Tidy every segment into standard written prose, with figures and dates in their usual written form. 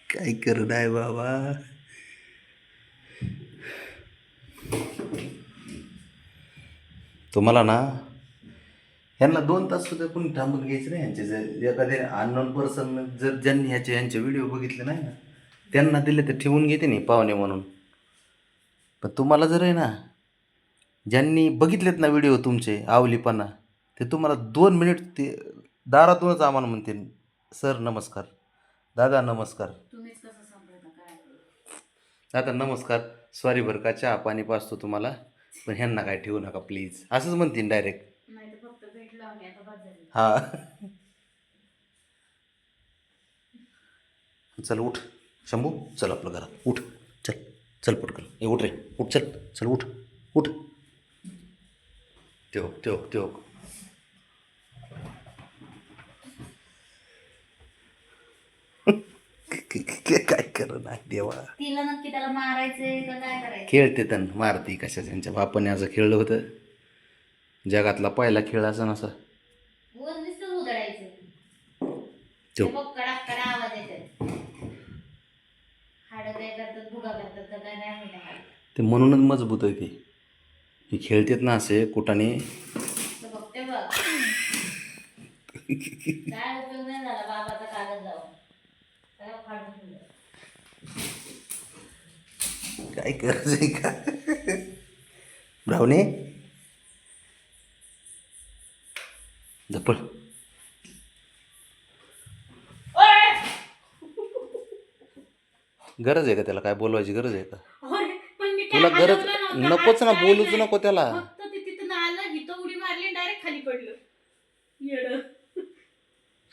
काय करत आहे बाबा. तुम्हाला ना ह्यांना 2 तास सुद्धा कोणी थांबून घ्यायचं नाही. ह्यांचे जर एखादे अननोन पर्सन जर ज्यांनी ह्यांचे व्हिडिओ बघितले नाही ना त्यांना दिले तर ठेवून घेते नाही पाहुणे म्हणून. पण तुम्हाला जर आहे ना ज्यांनी बघितलेत ना व्हिडिओ तुमचे आवलीपणा ते तुम्हाला 2 मिनिट ते दारातूनच आम्हाला म्हणतील सर नमस्कार, दादा नमस्कार, दादा नमस्कार, सॉरी बरं का चहा पाणी पाचतो तुम्हाला पण ह्यांना काय ठेवू नका प्लीज असंच म्हणतील डायरेक्ट. हा चल उठ शंभू, चल आपलं घरात उठ, चल चल पटकन ए उठ रे उठ, चल चल उठ उठ. त्यो काय करत नाही देवा. तिला नक्की त्याला मारायचंय का काय करायचं. खेळते तर मारती कशा त्यांच्या बापाने असं खेळलं होतं. जगातला पहिला खेळ असा नसा उधळायचं तो कडा आवाज येतात. हाड काय करतात भुगा करतात तर काय नाही माहिती. ते म्हणूनच मजबूत आहे ती. ही खेळतेत ना असे कुठाने. बघते बघ काय उपयोग नाही झाला बाबाचा कागद जाऊन काय फाडून काय करायचंय का ब्रावणे झपळ. गरज आहे का त्याला काय बोलवायची गरज आहे का तुला. गरज नकोच ना बोलूच नको त्याला.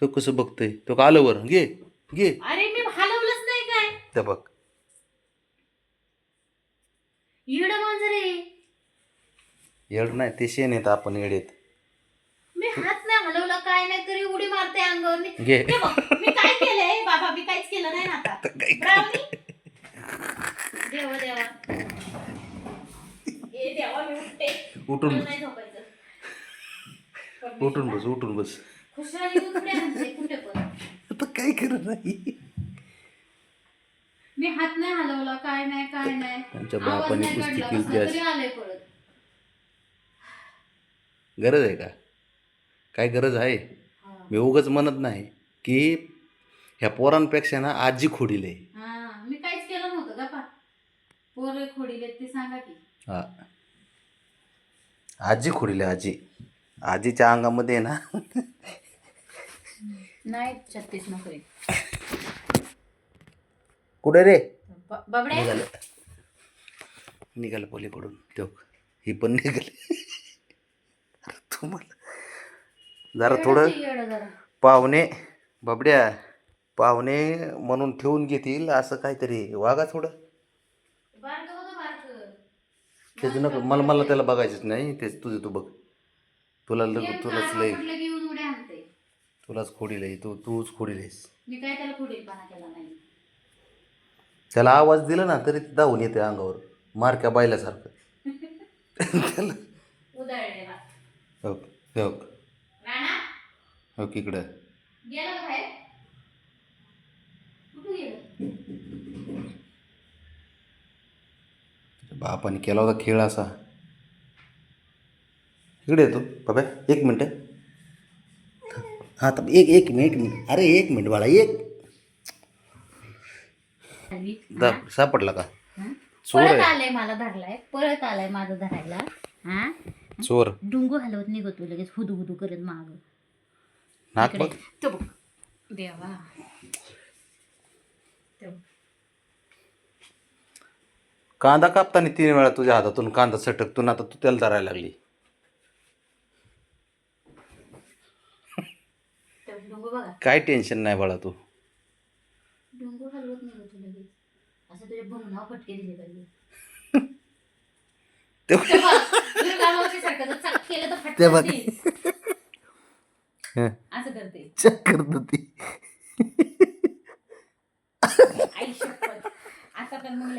तो कसं बघतोय तो का आलं वर घे घे. अरे मी हलवलंच नाही काय त्या बघ येड मांजरे. येड नाही ते शेण येत आपण येडेत. मी हात नाही हलवला काय नाही तरी उडी मारते अंगावर. घे मी काय केलंय बाबा मी काहीच केलं नाही ना आता. देवा देवा ए देवा मी उठते. उठून नाही झोपायचं. उठून बस उठून बस. खुशाली उठले म्हणजे कुठे पण. आता काय करत नाही. मी हात नाही हलवला काय नाही काय नाही. त्यांच्या आवाज बापाने नाही कुस्ती काढला केली कसं त्यास. तरी आलंय परत. गरज आहे का काय गरज आहे. मी उगाच म्हणत नाही की ह्या पोरांपेक्षा ना आजी खोडीले. हा मी काहीच केलं नव्हतं गप्पा. पोरं खोडीले ते सांगा की. हा आजी खोडीले आजी. आजीच्या अंगामध्ये ना नाही 36 नको रे. कुठे रे बाबड्या निघालं पलीकडून तो ही पण निघाली. तुम्हाला जरा थोडं जरा पाहुणे बाबड्या पाहुणे म्हणून ठेवून घेतील असं काहीतरी वागा थोडं. बारकं बघा बारकं. त्याचं नको मला त्याला बघायचंच नाही. तेच तुझं तू बघ. तुलाच लय म्हटलं की येऊन उड्या आणते. तुलाच खोडील आहे तूच खोडील आहेस. मी काय त्याला खोडीलपणा केला नाही. त्याला आवाज दिला ना तरी ते धावून येते अंगावर मारक्या बायल्यासारखं. त्याला उधळलेला हो हो राणा हो इकडं गेला का बाहेर. कुठं गेलं. बापाने केला होता खेळ असा. इकडे येतो बाबा 1 मिनटं. हा तर एक मिनिट अरे 1 मिनिट बाळा एक सापडला का. चोर परत आहे आलाय मला धरलाय परत आलाय माझं धरायला. हा चोर. डुंगू हलवत निघतो लगेच हुदू करत माग. नाक बघ तो बघ देवा. कांदा कापताना 3 वेळा तुझ्या हातातून कांदा सटकतून आता तू त्याला धरायला लागली. डुंगू बघा काय टेन्शन नाही बाळा तू. डोंगर हलवत नाही होतो लगेच असं तुझ्या भंगणाव फटके दिले पाहिजे. केलं तर फटके असं करते चक्कर होती. आई शपथ आता पण मग